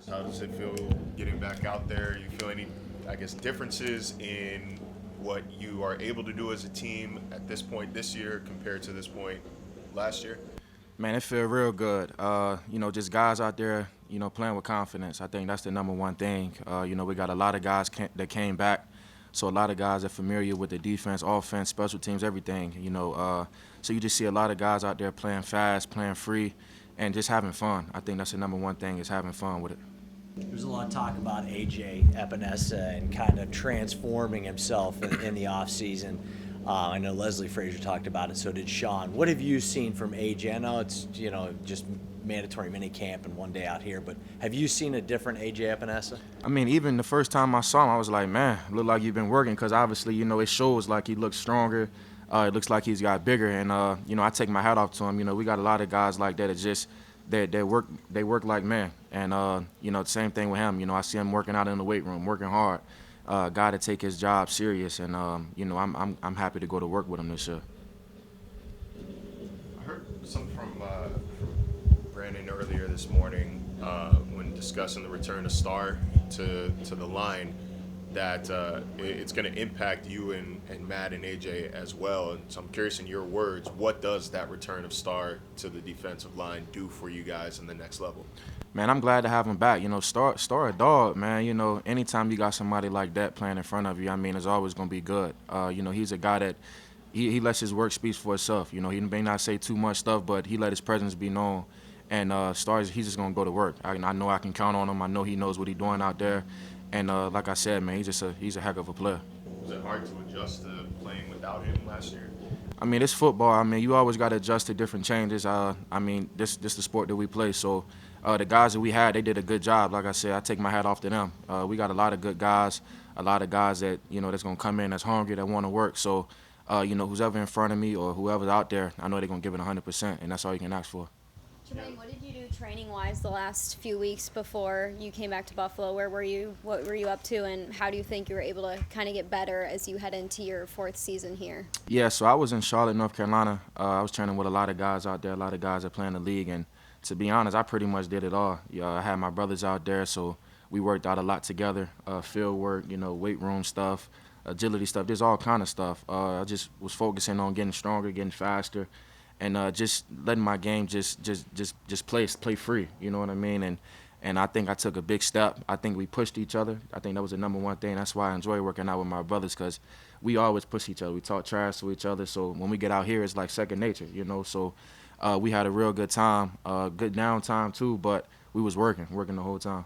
How does it feel getting back out there? You feel any, I guess, differences in what you are able to do as a team at this point this year compared to this point last year? Man, it feel real good. Just guys out there, playing with confidence. I think that's the number one thing. We got a lot of guys that came back, so a lot of guys are familiar with the defense, offense, special teams, everything. So you just see a lot of guys out there playing fast, playing free, and just having fun. I think that's the number one thing is having fun with it. There's a lot of talk about AJ Epinesa and kind of transforming himself in the offseason. I know Leslie Frazier talked about it, so did Sean. What have you seen from AJ? I know it's, just mandatory mini camp and one day out here, but have you seen a different AJ Epinesa? I mean, even the first time I saw him, I was like, man, look like you've been working because obviously, it shows like he looks stronger. It looks like he's got bigger, and I take my hat off to him. We got a lot of guys like that. It's just they work like men, and the same thing with him. I see him working out in the weight room, working hard. Guy to take his job serious, and I'm happy to go to work with him this year. I heard something from Brandon earlier this morning when discussing the return of Star to the line that it's going to impact you and Matt and AJ as well. And so I'm curious, in your words, what does that return of Star to the defensive line do for you guys in the next level? Man, I'm glad to have him back. Star a dog, man. Anytime you got somebody like that playing in front of you, I mean, it's always going to be good. He's a guy that he lets his work speak for itself. He may not say too much stuff, but he let his presence be known. And Star's, he's just going to go to work. I know I can count on him. I know he knows what he's doing out there. And like I said, man, he's a heck of a player. Was it hard to adjust to playing without him last year? I mean, it's football. I mean, you always got to adjust to different changes. This the sport that we play. So the guys that we had, they did a good job. Like I said, I take my hat off to them. We got a lot of good guys, a lot of guys that, that's going to come in that's hungry, that want to work. So, who's ever in front of me or whoever's out there, I know they're going to give it 100%, and that's all you can ask for. Tremaine, what did you do training-wise the last few weeks before you came back to Buffalo? Where were you? What were you up to? And how do you think you were able to kind of get better as you head into your fourth season here? Yeah, so I was in Charlotte, North Carolina. I was training with a lot of guys out there, a lot of guys that play in the league. And to be honest, I pretty much did it all. I had my brothers out there, so we worked out a lot together. Field work, weight room stuff, agility stuff. There's all kind of stuff. I just was focusing on getting stronger, getting faster, and just letting my game just play free. You know what I mean? And I think I took a big step. I think we pushed each other. I think that was the number one thing. That's why I enjoy working out with my brothers, because we always push each other. We talk trash to each other. So when we get out here, it's like second nature, So we had a real good time, good downtime too, but we was working the whole time.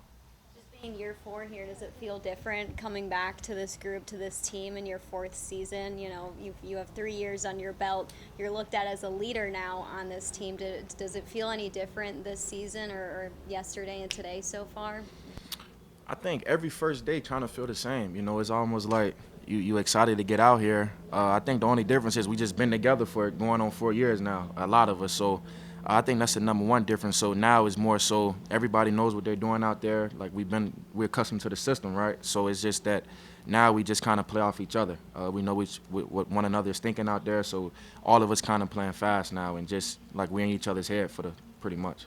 Just being year 4 here, does it feel different coming back to this group, to this team in your fourth season? You have 3 years on your belt. You're looked at as a leader now on this team. Does it feel any different this season or yesterday and today so far? I think every first day trying to feel the same. It's almost like you excited to get out here. I think the only difference is we just been together for going on 4 years now, a lot of us. So I think that's the number one difference. So now it's more so everybody knows what they're doing out there. Like we're accustomed to the system, right? So it's just that now we just kind of play off each other. We know what one another is thinking out there. So all of us kind of playing fast now and just like we're in each other's head pretty much.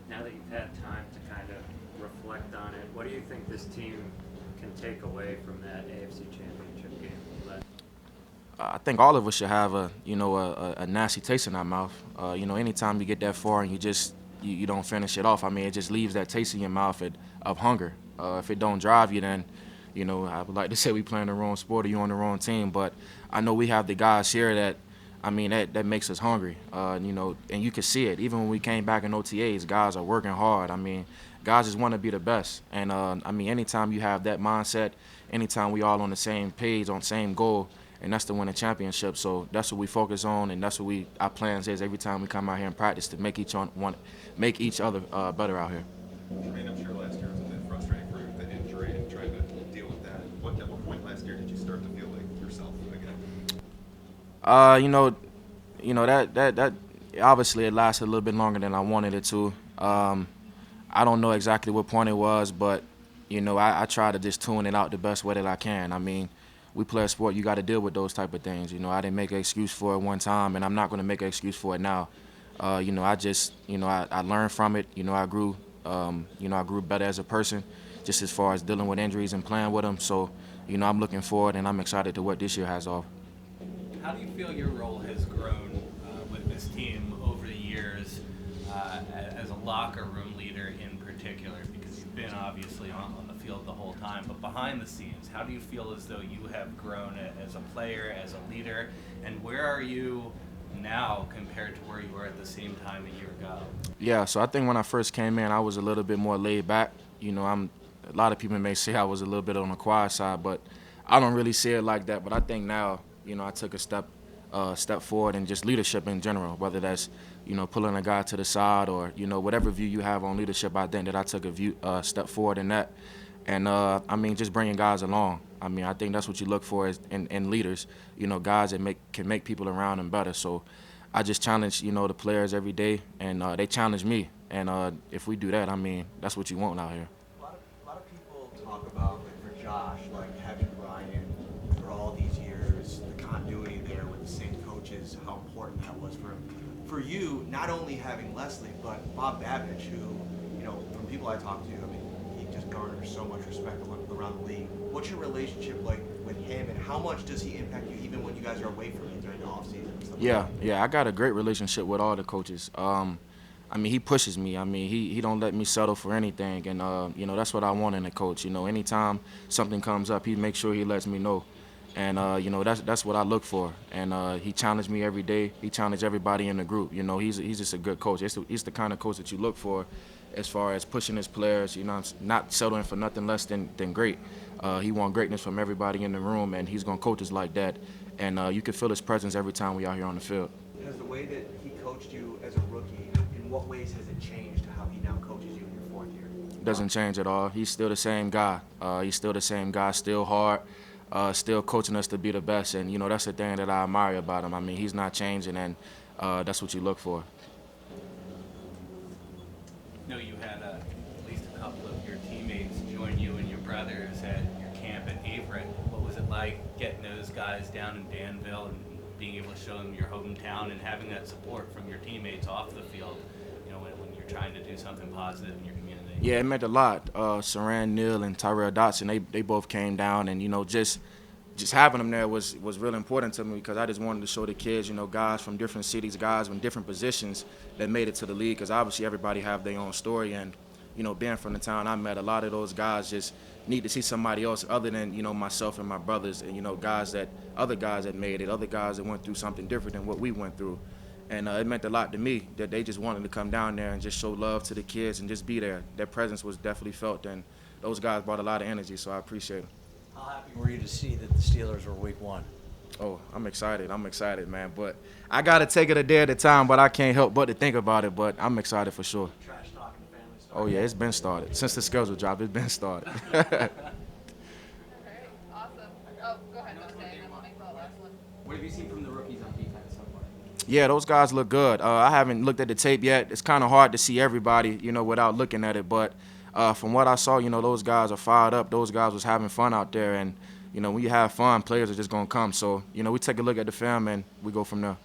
Now that you've had time to kind of reflect on it, what do you think this team can take away from that AFC Championship game? I think all of us should have a nasty taste in our mouth. Anytime you get that far and you don't finish it off, I mean, it just leaves that taste in your mouth of hunger. If it don't drive you, then, I would like to say we playing the wrong sport or you on the wrong team. But I know we have the guys here that makes us hungry. And you can see it. Even when we came back in OTAs, guys are working hard. I mean, guys just want to be the best. And, anytime you have that mindset, anytime we all on the same page, on the same goal, and that's to win a championship. So that's what we focus on, and that's what our plans is every time we come out here and practice to make each other better out here. I mean, I'm sure last year was a bit frustrating for you with the injury and trying to deal with that. At what point last year did you start to feel like yourself again? That obviously it lasted a little bit longer than I wanted it to. I don't know exactly what point it was, but I try to just tune it out the best way that I can. I mean, we play a sport, you got to deal with those type of things. I didn't make an excuse for it one time, and I'm not going to make an excuse for it now. I learned from it. I grew You know, I grew better as a person, just as far as dealing with injuries and playing with them. So, you know, I'm looking forward and I'm excited to what this year has off. How do you feel your role has grown with this team over the years as a locker room leader in particular? Because you've been obviously on the field the whole time, but behind the scenes, how do you feel as though you have grown as a player, as a leader, and where are you now compared to where you were at the same time a year ago? Yeah, so I think when I first came in, I was a little bit more laid back. You know, a lot of people may say I was a little bit on the quiet side, but I don't really see it like that. But I think now, you know, I took a step forward in just leadership in general, whether that's, you know, pulling a guy to the side or, you know, whatever view you have on leadership. I think that I took a step forward in that. And, I mean, just bringing guys along. I mean, I think that's what you look for in leaders, you know, guys that can make people around them better. So I just challenge, you know, the players every day, and they challenge me. And if we do that, I mean, that's what you want out here. A lot of people talk about, like for Josh, like having Ryan for all these years, the continuity there with the same coaches, how important that was for him. For you, not only having Leslie, but Bob Babbage, who, you know, from people I talk to, I mean, he just garners so much respect around the league. What's your relationship like with him, and how much does he impact you even when you guys are away from him during the offseason? Yeah, I got a great relationship with all the coaches. I mean, he pushes me. I mean, he don't let me settle for anything, and you know, that's what I want in a coach. You know, anytime something comes up, he makes sure he lets me know, and you know, that's what I look for. And he challenged me every day. He challenged everybody in the group. You know, he's just a good coach. He's the kind of coach that you look for, as far as pushing his players. You know, not settling for nothing less than great. He wants greatness from everybody in the room, and he's gonna coach us like that. And you can feel his presence every time we out here on the field. Has the way that he coached you as a rookie, in what ways has it changed to how he now coaches you in your fourth year? Doesn't change at all. He's still the same guy. Still hard, still coaching us to be the best. And, you know, that's the thing that I admire about him. I mean, he's not changing, and that's what you look for. I know you had at least a couple of your teammates join you and your brothers at your camp at Averett. What was it like getting those guys down in Danville and being able to show them your hometown and having that support from your teammates off the field, you know, when you're trying to do something positive in your community? Yeah, it meant a lot. Saran Neal and Tyrell Dotson, they both came down, and, you know, just having them there was really important to me, because I just wanted to show the kids, you know, guys from different cities, guys from different positions that made it to the league, because obviously everybody have their own story. And, you know, being from the town I met, a lot of those guys just need to see somebody else other than, you know, myself and my brothers, and, you know, other guys that made it, other guys that went through something different than what we went through. And it meant a lot to me that they just wanted to come down there and just show love to the kids and just be there. Their presence was definitely felt, and those guys brought a lot of energy, so I appreciate it. How happy were you to see that the Steelers were week one? Oh, I'm excited, man. But I got to take it a day at a time, but I can't help but to think about it. But I'm excited for sure. Trash talking the family stuff. Oh, yeah, it's been started. Since the schedule dropped, it's been started. All right, awesome. Oh, go ahead, and then we'll make the last one. What have you seen from the rookies on defense so far? Yeah, those guys look good. I haven't looked at the tape yet. It's kind of hard to see everybody, you know, without looking at it. But from what I saw, you know, those guys are fired up. Those guys was having fun out there. And, you know, when you have fun, players are just going to come. So, you know, we take a look at the film and we go from there.